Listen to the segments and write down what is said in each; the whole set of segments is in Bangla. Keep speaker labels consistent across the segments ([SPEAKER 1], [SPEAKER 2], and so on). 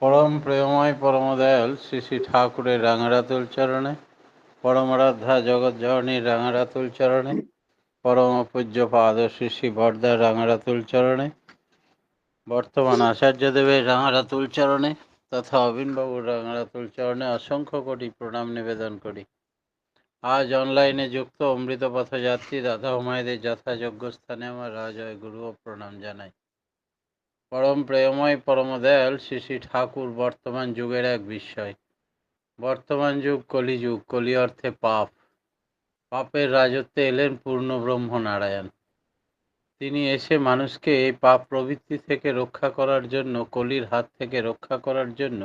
[SPEAKER 1] পরম প্রেমময় পরমদয়াল শ্রী শ্রী ঠাকুরের রাঙারাতুল চরণে, পরমারাধ্যা জগৎজননীর রাঙারাতুল চরণে, পরম পূজ্য পাদ শ্রী শ্রী বরদার রাঙারাতুল চরণে, বর্তমান আচার্যদেবের রাঙারাতুল চরণে তথা অবিনবাবুর রাঙারাতুল চরণে অসংখ্য কোটি প্রণাম নিবেদন করি। আজ অনলাইনে যুক্ত অমৃত পথযাত্রী দাদা ও মায়েদের যথাযোগ্য স্থানে আমার রাজয় গুরু ও প্রণাম জানাই। পরম প্রেমময় পরমদয়াল শ্রী শ্রী ঠাকুর বর্তমান যুগের এক বিস্ময়। বর্তমান যুগ কলিযুগ, কলি অর্থে পাপ। পাপের রাজত্বে এলেন পূর্ণ ব্রহ্ম নারায়ণ। তিনি এসে মানুষকে এই পাপ প্রবৃত্তি থেকে রক্ষা করার জন্য, কলির হাত থেকে রক্ষা করার জন্য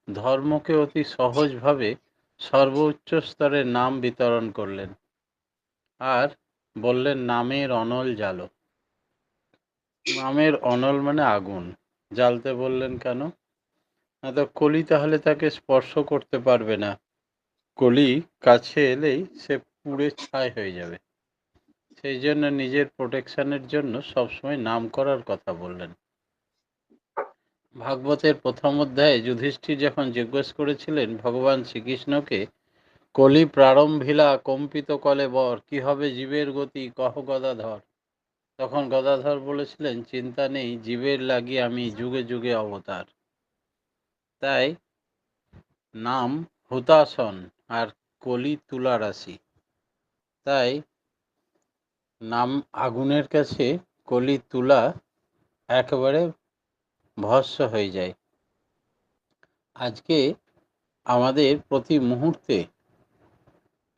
[SPEAKER 1] ধর্মকে অতি সহজভাবে সর্বোচ্চ স্তরের নাম বিতরণ করলেন আর বললেন নামের অনল জ্বালো। নামের অনল মানে আগুন। জ্বালতে বললেন কেন? না তো কলি তাহলে তাকে স্পর্শ করতে পারবে না। কলি কাছে এলেই সে পুড়ে ছাই হয়ে যাবে। সেই জন্য নিজের প্রোটেকশনের জন্য সবসময় নাম করার কথা বললেন। ভাগবতের প্রথম অধ্যায়ে যুধিষ্ঠির যখন জিজ্ঞেস করেছিলেন ভগবান শ্রীকৃষ্ণকে, কলি প্রারম্ভিলা কম্পিত কলে বর, কি হবে জীবের গতি কহ গদাধর, তখন গদাধর বলেছিলেন, চিন্তা নেই, জীবের লাগি আমি যুগে যুগে অবতার। তাই নাম হুতাসন আর কলি তুলা রাশি। তাই নাম আগুনের কাছে কলি তুলা একেবারে ভস্ম হয়ে যায়। আজকে আমাদের প্রতি মুহূর্তে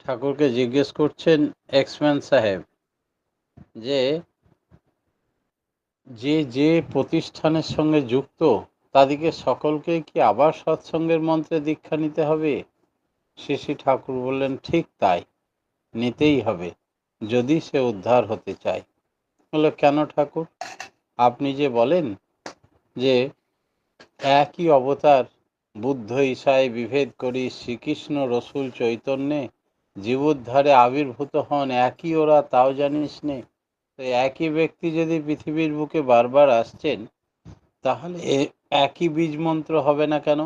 [SPEAKER 1] ঠাকুরকে জিজ্ঞেস করছেন এক্সম্যান সাহেব যে যে প্রতিষ্ঠানের সঙ্গে যুক্ত তাদেরকে সকলকে কি আবার সৎসঙ্গের মন্ত্রে দীক্ষা নিতে হবে? শ্রী শ্রী ঠাকুর বললেন, ঠিক তাই, নিতেই হবে যদি সে উদ্ধার হতে চায়। বলল, কেন ঠাকুর? আপনি যে বলেন যে একই অবতার বুদ্ধ ঈশায় বিভেদ করি শ্রীকৃষ্ণ রসুল চৈতন্যে জীবোদ্ধারে আবির্ভূত হন একই ওরা, তাও জানিস নে। তো একই ব্যক্তি যদি পৃথিবীর বুকে বারবার আসছেন তাহলে একই বীজ মন্ত্র হবে না কেন?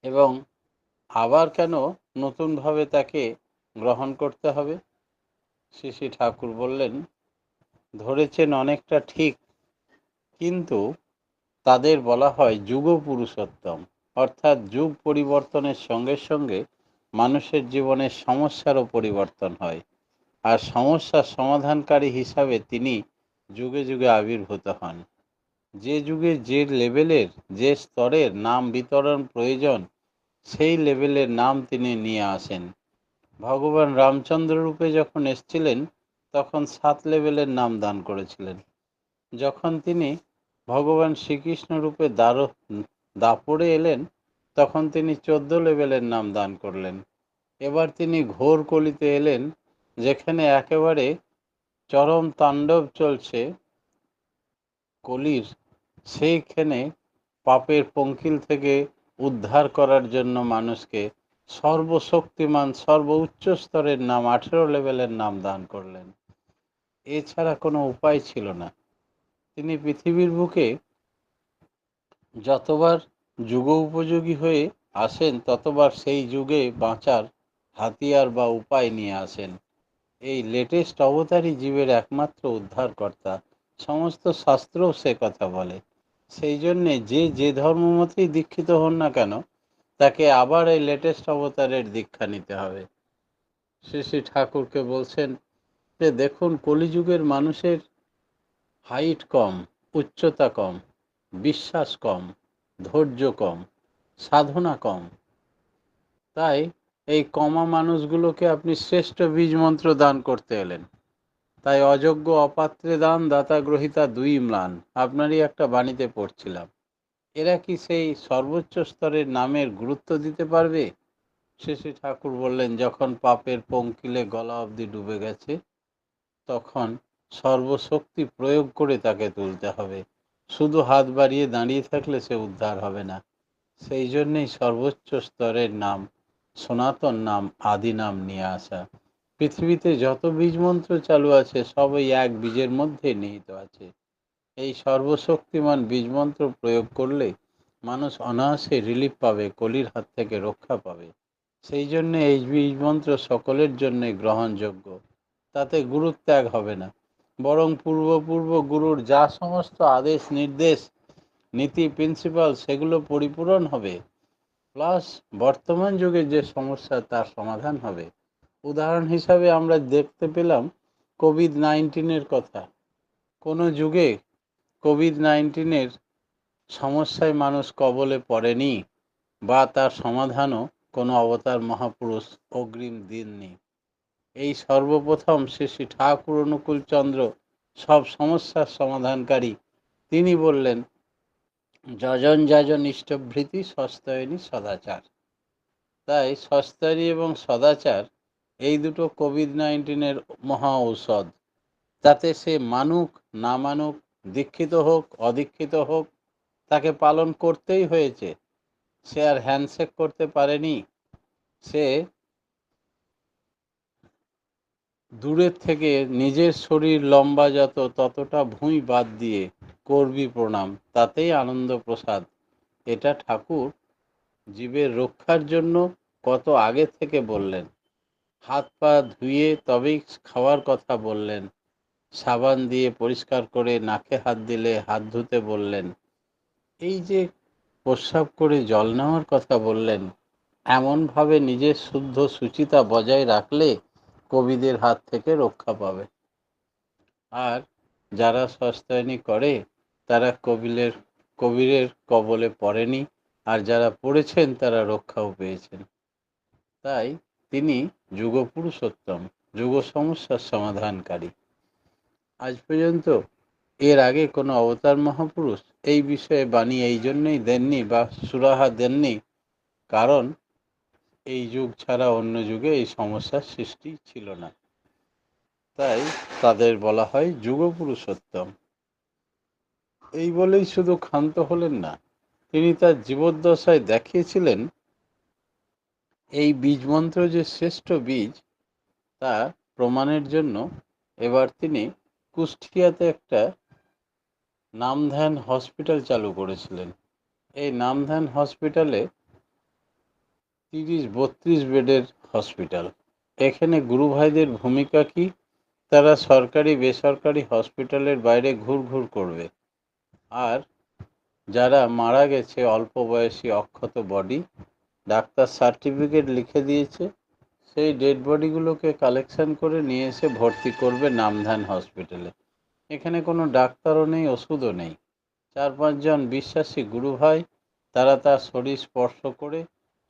[SPEAKER 1] এবং আবার কেন নতুনভাবে তাকে গ্রহণ করতে হবে? শ্রী শ্রী ঠাকুর বললেন, ধরেছেন অনেকটা ঠিক, কিন্তু তাদের বলা হয় যুগ পুরুষোত্তম, অর্থাৎ যুগ পরিবর্তনের সঙ্গে সঙ্গে মানুষের জীবনের সমস্যারও পরিবর্তন হয়, আর সমস্যার সমাধানকারী হিসাবে তিনি যুগে যুগে আবির্ভূত হন। যে যুগে যে লেভেলের, যে স্তরের নাম বিতরণ প্রয়োজন, সেই লেভেলের নাম তিনি নিয়ে আসেন। ভগবান রামচন্দ্র রূপে যখন এসেছিলেন তখন 7 লেভেলের নাম দান করেছিলেন। যখন তিনি ভগবান শ্রীকৃষ্ণ রূপে দাপড়ে এলেন তখন তিনি 14 লেভেলের নাম দান করলেন। এবার তিনি ঘোর কলিতে এলেন, যেখানে একেবারে চরম তাণ্ডব চলছে কলির, সেইখানে পাপের পঙ্কিল থেকে উদ্ধার করার জন্য মানুষকে সর্বশক্তিমান সর্বোচ্চ স্তরের নাম 18 লেভেলের নাম দান করলেন। এছাড়া কোনো উপায় ছিল না। তিনি পৃথিবীর বুকে যতবার যুগ উপযোগী হয়ে আসেন ততবার সেই যুগে বাঁচার হাতিয়ার বা উপায় নিয়ে আসেন। এই লেটেস্ট অবতারই জীবের একমাত্র উদ্ধারকর্তা। সমস্ত শাস্ত্রও সে কথা বলে। সেই জন্যে যে যে ধর্মমতেই দীক্ষিত হন না কেন তাকে আবার এই লেটেস্ট অবতারের দীক্ষা নিতে হবে। শ্রী শ্রী ঠাকুরকে বলছেন যে দেখুন, কলিযুগের মানুষের হাইট কম, উচ্চতা কম, বিশ্বাস কম, ধৈর্য কম, সাধনা কম। তাই এই কমা মানুষগুলোকে আপনি শ্রেষ্ঠ বীজ মন্ত্র দান করতে এলেন। তাই অযোগ্য অপাত্রে দান দাতা গ্রহিতা দুই ম্লান, আপনারই একটা বাণীতে পড়ছিলাম। এরা কি সেই সর্বোচ্চ স্তরের নামের গুরুত্ব দিতে পারবে? শ্রী শ্রী ঠাকুর বললেন, যখন পাপের পঙ্কিলে গলা অবধি ডুবে গেছে তখন সর্বশক্তি প্রয়োগ করে তাকে তুলতে হবে। শুধু হাত বাড়িয়ে দাঁড়িয়ে থাকলে সে উদ্ধার হবে না। সেই জন্যেই সর্বোচ্চ স্তরের নাম, সনাতন নাম, আদি নাম নিয়ে আসা। পৃথিবীতে যত বীজ মন্ত্র চালু আছে সবই এক বীজের মধ্যে নিহিত আছে। এই সর্বশক্তিমান বীজমন্ত্র প্রয়োগ করলে মানুষ অনায়াসে রিলিফ পাবে, কলির হাত থেকে রক্ষা পাবে। সেই জন্য এই বীজমন্ত্র সকলের জন্যই গ্রহণযোগ্য। তাতে গুরুত্যাগ হবে না, বরং পূর্ব গুরুর যা সমস্ত আদেশ নির্দেশ, নীতি, প্রিন্সিপাল, সেগুলো পরিপূরণ হবে। প্লাস বর্তমান যুগে যে সমস্যা, তার সমাধান হবে। উদাহরণ হিসাবে আমরা দেখতে পেলাম কোভিড-19 কথা। কোনো যুগে কোভিড-19 সমস্যায় মানুষ কবলে পড়েনি, বা তার সমাধানও কোনো অবতার মহাপুরুষ অগ্রিম দিননি। এই সর্বপ্রথম শ্রী শ্রী ঠাকুর অনুকূলচন্দ্র, সব সমস্যার সমাধানকারী, তিনি বললেন, যজন যাজন ইষ্টভৃতি সস্তয়নী সদাচার। তাই সস্তারি এবং সদাচার এই দুটো কোভিড-19 মহা ঔষধ। তাতে সে মানুক না মানুক, দীক্ষিত হোক অদীক্ষিত হোক, তাকে পালন করতেই হয়েছে। সে আর হ্যান্ডশেক করতে পারেনি, সে দূরের থেকে নিজের শরীর লম্বা যত, ততটা ভুঁই বাদ দিয়ে করবি প্রণাম, তাতেই আনন্দ প্রসাদ। এটা ঠাকুর জীবের রক্ষার জন্য কত আগে থেকে বললেন। হাত পা ধুয়ে তবেই খাওয়ার কথা বললেন। সাবান দিয়ে পরিষ্কার করে নাকে হাত দিলে হাত ধুতে বললেন। এই যে প্রস্রাব করে জল নেওয়ার কথা বললেন, এমনভাবে নিজের শুদ্ধ সুচিতা বজায় রাখলে কোভিডের হাত থেকে রক্ষা পাবে। আর যারা সস্তায়নী করে, তারা কোভিডের কবলে পড়েনি, আর যারা পড়েছেন তারা রক্ষাও পেয়েছেন। তাই তিনি যুগ পুরুষোত্তম, যুগ সমস্যার সমাধানকারী। আজ পর্যন্ত এর আগে কোনো অবতার মহাপুরুষ এই বিষয়ে বাণী এই জন্যই দেননি বা সুরাহা দেননি, কারণ এই যুগ ছাড়া অন্য যুগে এই সমস্যার সৃষ্টি ছিল না। তাই তাদের বলা হয় যুগ পুরুষোত্তম। এই বলেই শুধু ক্ষান্ত হলেন না, তিনি তার জীবদ্দশায় দেখিয়েছিলেন এই বীজমন্ত্র যে শ্রেষ্ঠ বীজ, তা প্রমাণের জন্য এবার তিনি কুষ্টিয়াতে একটা নামধান হসপিটাল চালু করেছিলেন। এই নামধান হসপিটালে 30-32 বেডের হসপিটাল। এখানে গুরু ভাইদের ভূমিকা কি? তারা সরকারি বেসরকারি হসপিটালের বাইরে ঘুরঘুর করবে, আর যারা মারা গেছে অল্প বয়সী অক্ষত বডি, ডাক্তার সার্টিফিকেট লিখে দিয়েছে, সেই ডেড বডিগুলোকে কালেকশন করে নিয়ে এসে ভর্তি করবে নামধান হসপিটালে। এখানে কোনো ডাক্তারও নেই, ওষুধও নেই। 4-5 জন বিশ্বাসী গুরু ভাই, তারা তার শরীর স্পর্শ করে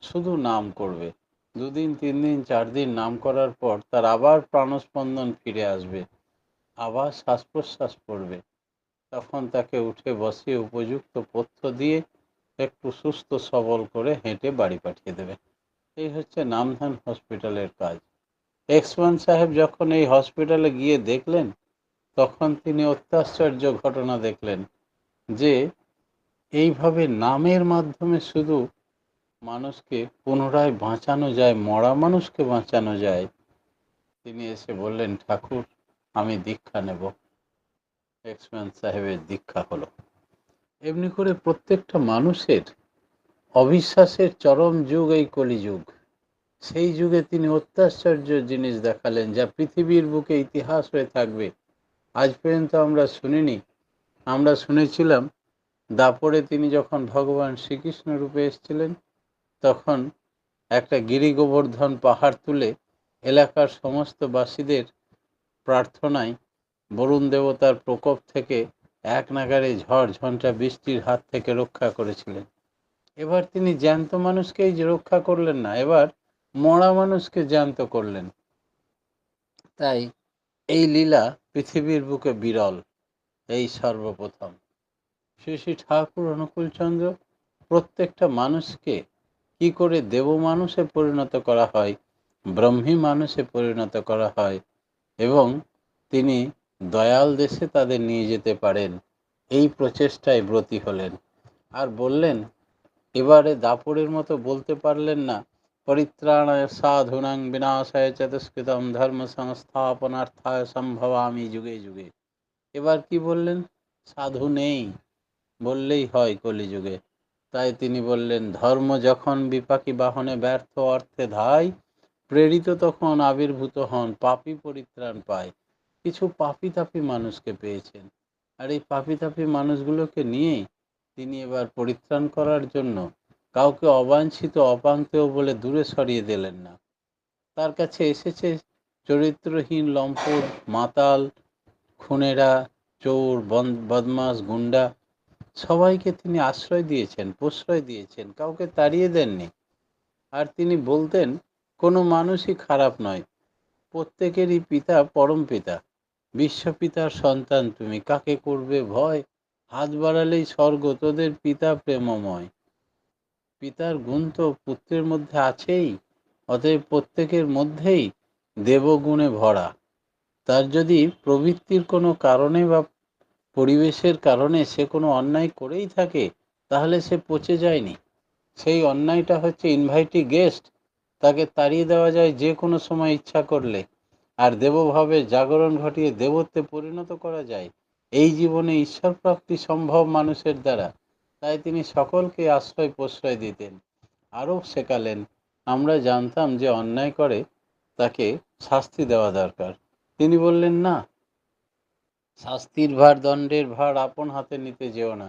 [SPEAKER 1] শুধু নাম করবে। 2 দিন 3 দিন 4 দিন নাম করার পর তার আবার প্রাণস্পন্দন ফিরে আসবে, আবার শ্বাস প্রশ্বাস পড়বে। তখন তাকে উঠে বসিয়ে উপযুক্ত পথ্য দিয়ে একটু সুস্থ সবল করে হেঁটে বাড়ি পাঠিয়ে দেবে। এই হচ্ছে নামধান হসপিটালের কাজ। এক্সমান সাহেব যখন এই হসপিটালে গিয়ে দেখলেন, তখন তিনি অত্যাশ্চর্য ঘটনা দেখলেন যে এইভাবে নামের মাধ্যমে শুধু মানুষকে পুনরায় বাঁচানো যায়, মরা মানুষকে বাঁচানো যায়। তিনি এসে বললেন, ঠাকুর আমি দীক্ষা নেব। এক্সমান সাহেবের দীক্ষা হলো। এমনি করে প্রত্যেকটা মানুষের অবিশ্বাসের চরম যুগ এই কলিযুগ। সেই যুগে তিনি অত্যাশ্চর্য জিনিস দেখালেন, যা পৃথিবীর বুকে ইতিহাস হয়ে থাকবে। আজ পর্যন্ত আমরা শুনিনি। আমরা শুনেছিলাম দাপরে তিনি যখন ভগবান শ্রীকৃষ্ণ রূপে এসেছিলেন, তখন একটা গিরি গোবর্ধন পাহাড় তুলে এলাকার সমস্ত বাসীদের প্রার্থনায় বরুণ দেবতার প্রকোপ থেকে এক নাগাড়ে ঝড় ঝঞ্ঝা বৃষ্টির হাত থেকে রক্ষা করেছিলেন। এবার তিনি জ্যান্ত মানুষকেই যে রক্ষা করলেন না, এবার মরা মানুষকে জ্যান্ত করলেন। তাই এই লীলা পৃথিবীর বুকে বিরল, এই সর্বপ্রথম। শ্রী শ্রী ঠাকুর অনুকূলচন্দ্র প্রত্যেকটা মানুষকে কি করে দেব মানুষে পরিণত করা হয়, ব্রহ্মী মানুষে পরিণত করা হয়, এবং তিনি দয়াল দেশে তাদের নিয়ে যেতে পারেন, এই প্রচেষ্টায় ব্রতী হলেন। আর বললেন, এবারে দাপরের মতো বলতে পারলেন না, পরিত্রাণায় সাধুনাং বিনাশায় চ দুষ্কৃতম ধর্ম সংস্থাপনার্থায় সম্ভবামি যুগে যুগে। এবার কি বললেন? সাধু নেই বললেই হয় কলিযুগে। তাই তিনি বললেন, ধর্ম যখন বিপাকী বাহনে ব্যর্থ অর্থে ধায়, প্রেরিত তখন আবির্ভূত হন, পাপী পরিত্রাণ পায়। কিছু পাপী তাপী মানুষকে পেয়েছেন, আর এই পাপী তাপী মানুষগুলোকে নিয়েই তিনি এবার পরিত্রাণ করার জন্য কাউকে অবাঞ্ছিত অপাঙ্ক্তেয় বলে দূরে সরিয়ে দিলেন না। তার কাছে এসেছে চরিত্রহীন লম্পট, মাতাল, খুনেরা, চোর, বদমাস, গুন্ডা, সবাইকে তিনি আশ্রয় দিয়েছেন, প্রশ্রয় দিয়েছেন, কাউকে তাড়িয়ে দেননি। আর তিনি বলতেন, কোনো মানুষই খারাপ নয়, প্রত্যেকেরই পিতা পরম পিতা। বিশ্বপিতার সন্তান তুমি, কাকে করবে ভয়? হাত বাড়ালেই স্বর্গ, তোদের পিতা প্রেমময়। পিতার গুণ তো পুত্রের মধ্যে আছেই, অতএব প্রত্যেকের মধ্যেই দেবগুণে ভরা। তার যদি প্রবৃত্তির কোনো কারণে বা পরিবেশের কারণে সে কোনো অন্যায় করেই থাকে, তাহলে সে পচে যায়নি। সেই অন্যায়টা হচ্ছে ইনভাইটি গেস্ট, তাকে তাড়িয়ে দেওয়া যায় যে কোনো সময় ইচ্ছা করলে, আর দেবভাবে জাগরণ ঘটিয়ে দেবত্বে পরিণত করা যায়। এই জীবনে ঈশ্বর প্রাপ্তি সম্ভব মানুষের দ্বারা। তাই তিনি সকলকে আশ্রয় প্রশ্রয় দিতেন, আরও শেখালেন। আমরা জানতাম যে অন্যায় করে তাকে শাস্তি দেওয়া দরকার, তিনি বললেন না, শাস্তির ভার, দণ্ডের ভার আপন হাতে নিতে যেও না,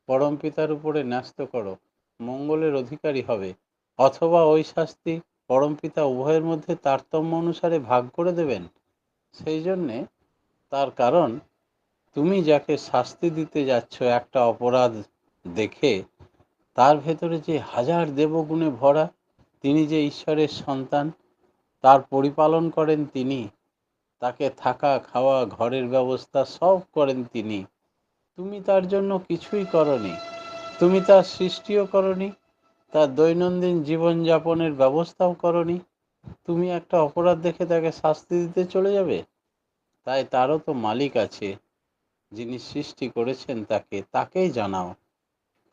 [SPEAKER 1] পরম পিতার উপরে ন্যস্ত করো, মঙ্গলের অধিকারী হবে। অথবা ওই শাস্তি পরম পিতা উভয়ের মধ্যে তারতম্য অনুসারে ভাগ করে দেবেন। সেই জন্যে, তার কারণ, তুমি যাকে শাস্তি দিতে যাচ্ছ একটা অপরাধ দেখে, তার ভেতরে যে হাজার দেবগুণে ভরা, তিনি যে ঈশ্বরের সন্তান, তার পরিপালন করেন তিনি, তাকে থাকা খাওয়া ঘরের ব্যবস্থা সব করেন তিনি। তুমি তার জন্য কিছুই করনি, তুমি তার সৃষ্টিও করনি, তার দৈনন্দিন জীবনযাপনের ব্যবস্থাও করনি। তুমি একটা অপরাধ দেখে তাকে শাস্তি দিতে চলে যাবে? তাই তারও তো মালিক আছে, যিনি সৃষ্টি করেছেন তাকে, তাকেই জানাও,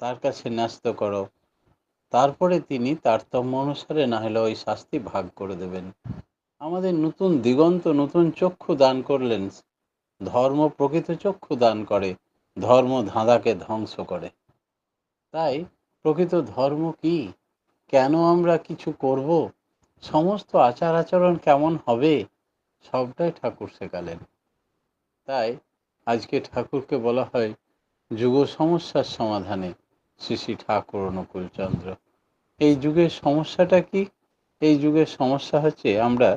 [SPEAKER 1] তার কাছে ন্যস্ত করো। তারপরে তিনি তারতম্য অনুসারে না হলে ওই শাস্তি ভাগ করে দেবেন। আমাদের নতুন দিগন্ত, নতুন চক্ষু দান করলেন। ধর্ম প্রকৃত চক্ষু দান করে, ধর্ম ধাঁধাকে ধ্বংস করে। তাই প্রকৃত ধর্ম কি, কেন আমরা কিছু করব, সমস্ত আচার আচরণ কেমন হবে, সবটাই ঠাকুর শেখালেন। তাই আজকে ঠাকুরকে বলা হয় যুগ সমস্যার সমাধানে শ্রী শ্রী ঠাকুর অনুকূলচন্দ্র। এই যুগের সমস্যাটা কি? এই যুগের সমস্যা হচ্ছে আমরা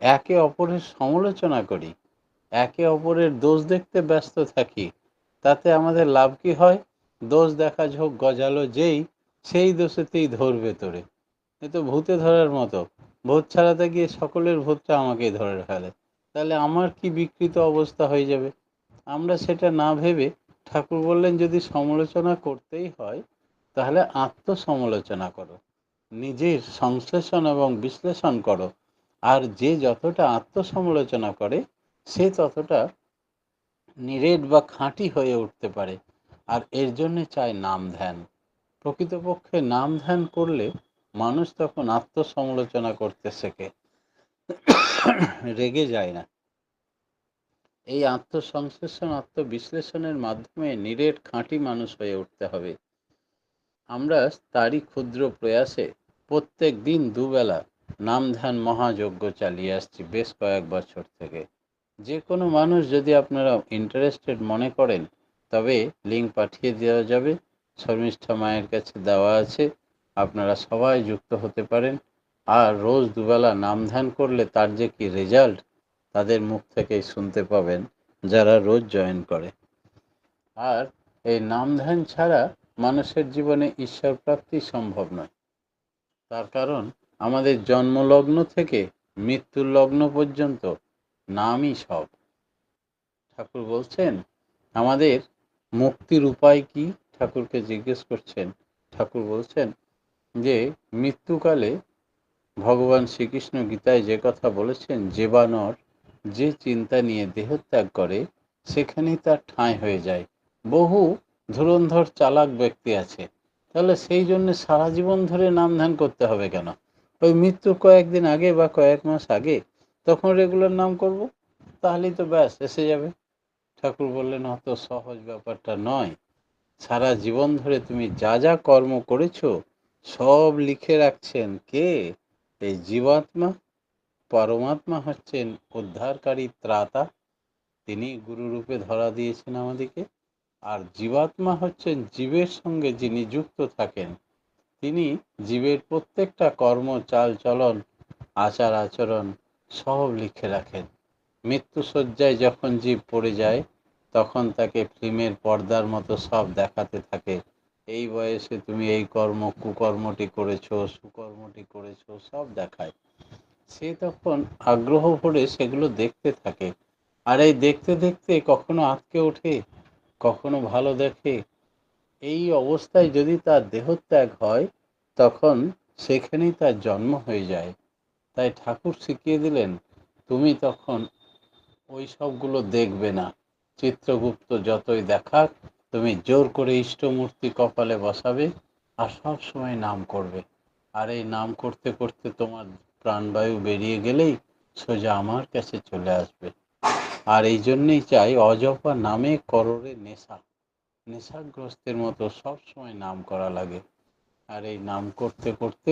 [SPEAKER 1] একে অপরের সমালোচনা করি, একে অপরের দোষ দেখতে ব্যস্ত থাকি। তাতে আমাদের লাভ কি হয়? দোষ দেখা ঝোঁক গজালো যেই, সেই দোষেতেই ধরবে তোরে। এ তো ভূতে ধরার মতো, ভূত ছাড়াতে গিয়ে সকলের ভূতটা আমাকেই ধরে ফেলে, তাহলে আমার কি বিকৃত অবস্থা হয়ে যাবে। আমরা সেটা না ভেবে ঠাকুর বললেন, যদি সমালোচনা করতেই হয় তাহলে আত্মসমালোচনা করো, নিজের সংশ্লেষণ এবং বিশ্লেষণ করো। আর যে যতটা আত্মসমালোচনা করে সে ততটা নিরেট বা খাঁটি হয়ে উঠতে পারে। আর এর জন্যে চাই নাম ধ্যান। প্রকৃতপক্ষে নাম ধ্যান করলে মানুষ তখন আত্মসমালোচনা করতে শেখে, রেগে যায় না। এই আত্মসংশ্লেষণ, আত্মবিশ্লেষণের মাধ্যমে নিরেট খাঁটি মানুষ হয়ে উঠতে হবে। আমরা তারই ক্ষুদ্র প্রয়াসে প্রত্যেক দিন দুবেলা নাম ধ্যান মহাযজ্ঞ চালিয়ে আসছি বেশ কয়েক বছর থেকে। যে কোনো মানুষ যদি আপনারা ইন্টারেস্টেড মনে করেন, তবে লিঙ্ক পাঠিয়ে দেওয়া যাবে, শর্মিষ্ঠা মায়ের কাছে দেওয়া আছে, আপনারা সবাই যুক্ত হতে পারেন। আর রোজ দুবেলা নাম ধ্যান করলে তার যে কি রেজাল্ট, তাদের মুখ থেকেই শুনতে পাবেন যারা রোজ জয়েন করে। আর এই নাম ধ্যান ছাড়া মানুষের জীবনে ঈশ্বর প্রাপ্তি সম্ভব নয়। তার কারণ, আমাদের জন্মলগ্ন থেকে মৃত্যুর লগ্ন পর্যন্ত নামই সব। ঠাকুর বলছেন আমাদের মুক্তির উপায় কি, ঠাকুরকে জিজ্ঞেস করছেন। ঠাকুর বলছেন যে মৃত্যুকালে ভগবান শ্রীকৃষ্ণ গীতায় যে কথা বলেছেন, যে বানর যে চিন্তা নিয়ে দেহত্যাগ করে সেখানেই তার ঠাঁই হয়ে যায়। বহু ধুরন্ধর চালাক ব্যক্তি আছে, তাহলে সেই জন্য সারা জীবন ধরে নাম ধ্যান করতে হবে কেন? ওই মৃত্যুর কয়েকদিন আগে বা কয়েক মাস আগে তখন রেগুলার নাম করব, তাহলেই তো ব্যাস এসে যাবে। ঠাকুর বললেন অত সহজ ব্যাপারটা নয়। সারা জীবন ধরে তুমি যা যা কর্ম করেছো সব লিখে রাখছেন কে? এই জীবাত্মা। পরমাত্মা হচ্ছেন উদ্ধারকারী ত্রাতা, তিনি গুরুরূপে ধরা দিয়েছেন আমাদেরকে। আর জীবাত্মা হচ্ছেন জীবের সঙ্গে যিনি যুক্ত থাকেন, তিনি জীবের প্রত্যেকটা কর্ম, চাল চলন, আচার আচরণ সব লিখে রাখেন। মৃত্যুশয্যায় যখন জীব পড়ে যায় তখন তাকে ফিল্মের পর্দার মতো সব দেখাতে থাকে, এই বয়সে তুমি এই কর্ম কুকর্মটি করেছো, সুকর্মটি করেছো, সব দেখায়। সে তখন আগ্রহ ভরে সেগুলো দেখতে থাকে। আর এই দেখতে দেখতে কখনো আঁতকে ওঠে, কখনো ভালো দেখে। এই অবস্থায় যদি তার দেহত্যাগ হয় তখন সেখানেই তার জন্ম হয়ে যায়। তাই ঠাকুর শিখিয়ে দিলেন, তুমি তখন ওই সবগুলো দেখবে না। চিত্রগুপ্ত যতই দেখাক, তুমি জোর করে ইষ্টমূর্তি কপালে বসাবে আর সব সময় নাম করবে। আর এই নাম করতে করতে তোমার প্রাণবায়ু বেরিয়ে গেলেই সোজা আমার কাছে চলে আসবে। আর এই জন্যেই চাই অজপা নামে কররে নেশা। নেশাগ্রস্তের মতো সব সময় নাম করা লাগে। আর এই নাম করতে করতে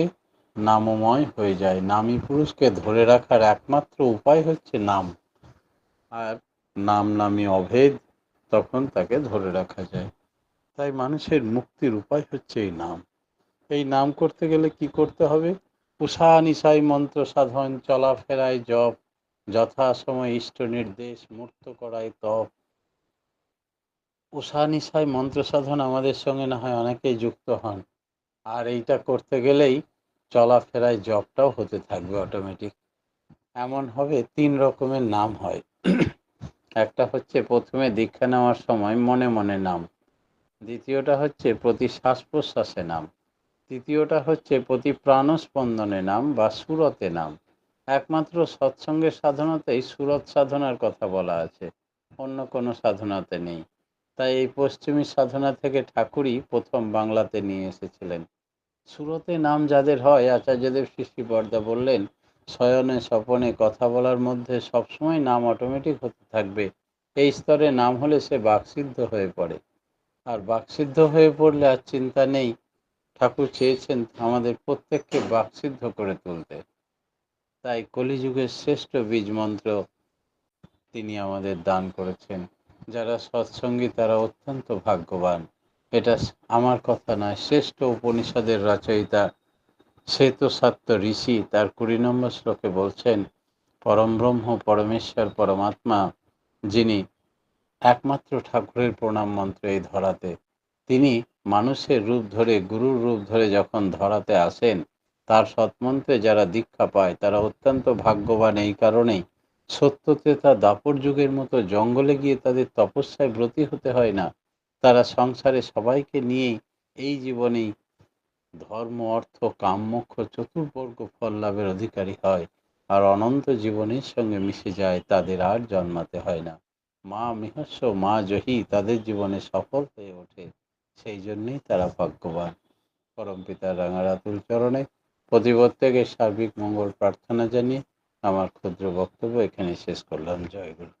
[SPEAKER 1] নামময় হয়ে যায়। নামী পুরুষকে ধরে রাখার একমাত্র উপায় হচ্ছে নাম। আর নাম নামী অভেদ, তখন তাকে ধরে রাখা যায়। তাই মানুষের মুক্তির উপায় হচ্ছে এই নাম। এই নাম করতে গেলে কি করতে হবে? উষা নিশায় মন্ত্র সাধন, চলাফেরায় জপ, যথাসময় ইষ্ট নির্দেশ, মূর্ত করায় তপ। উষা নিশায় মন্ত্র সাধন আমাদের সঙ্গে না হয় অনেকেই যুক্ত হন, আর এইটা করতে গেলেই চলাফেরায় জপটাও হতে থাকবে অটোমেটিক। এমন হবে 3 রকমের নাম হয়। একটা হচ্ছে প্রথমে দীক্ষা নেওয়ার সময় মনে মনে নাম, দ্বিতীয়টা হচ্ছে প্রতি শ্বাস প্রশ্বাসে নাম, তৃতীয়টা হচ্ছে প্রতি প্রাণস্পন্দনে নাম বা সুরতে নাম। একমাত্র সৎসঙ্গের সাধনাতেই সুরত সাধনার কথা বলা আছে, অন্য কোনো সাধনাতে নেই। তাই এই পশ্চিমী সাধনা থেকে ঠাকুরই প্রথম বাংলাতে নিয়ে এসেছিলেন। সুরতে নাম যাদের হয়, আচার্যদেব সৃষ্টি বর্দা বললেন, শয়নে স্বপনে কথা বলার মধ্যে সবসময় নাম অটোমেটিক হতে থাকবে। এই স্তরে নাম হলে সে বাকসিদ্ধ হয়ে পড়ে। আর বাকসিদ্ধ হয়ে পড়লে আর চিন্তা নেই। ঠাকুর চেয়েছেন আমাদের প্রত্যেককে বাকসিদ্ধ করে তুলতে। তাই কলিযুগের শ্রেষ্ঠ বীজ মন্ত্র তিনি আমাদের দান করেছেন। যারা সৎসঙ্গী তারা অত্যন্ত ভাগ্যবান। এটা আমার কথা নয়, শ্রেষ্ঠ উপনিষদের রচয়িতা শ্বেতসাত্ত্ব ঋষি তার 20 নম্বর শ্লোকে বলছেন, পরম ব্রহ্ম পরমেশ্বর পরমাত্মা, যিনি একমাত্র ঠাকুরের প্রণাম মন্ত্র এই ধরাতে, তিনি মানুষের রূপ ধরে, গুরুর রূপ ধরে যখন ধরাতে আসেন, তার সৎমন্ত্রে যারা দীক্ষা পায় তারা অত্যন্ত ভাগ্যবান। এই কারণেই সত্যতেতা দাপর যুগের মতো জঙ্গলে গিয়ে তাদের তপস্যায় ব্রতী হতে হয় না। তারা সংসারে সবাইকে নিয়েই এই জীবনেই ধর্ম, অর্থ, কাম, মোক্ষ চতুর্বর্গ ফল লাভের অধিকারী হয়। আর অনন্ত জীবনের সঙ্গে মিশে যায়, তাদের আর জন্মাতে হয় না। মা মিহস্য মা জহি তাদের জীবনে সফল হয়ে ওঠে। সেই জন্যই তারা ভাগ্যবান। পরমপিতার রাঙারাতুল চরণে প্রতি প্রত্যেকের সার্বিক মঙ্গল প্রার্থনা জানিয়ে আমার ক্ষুদ্র বক্তব্য এখানে শেষ করলাম। জয় গুরু।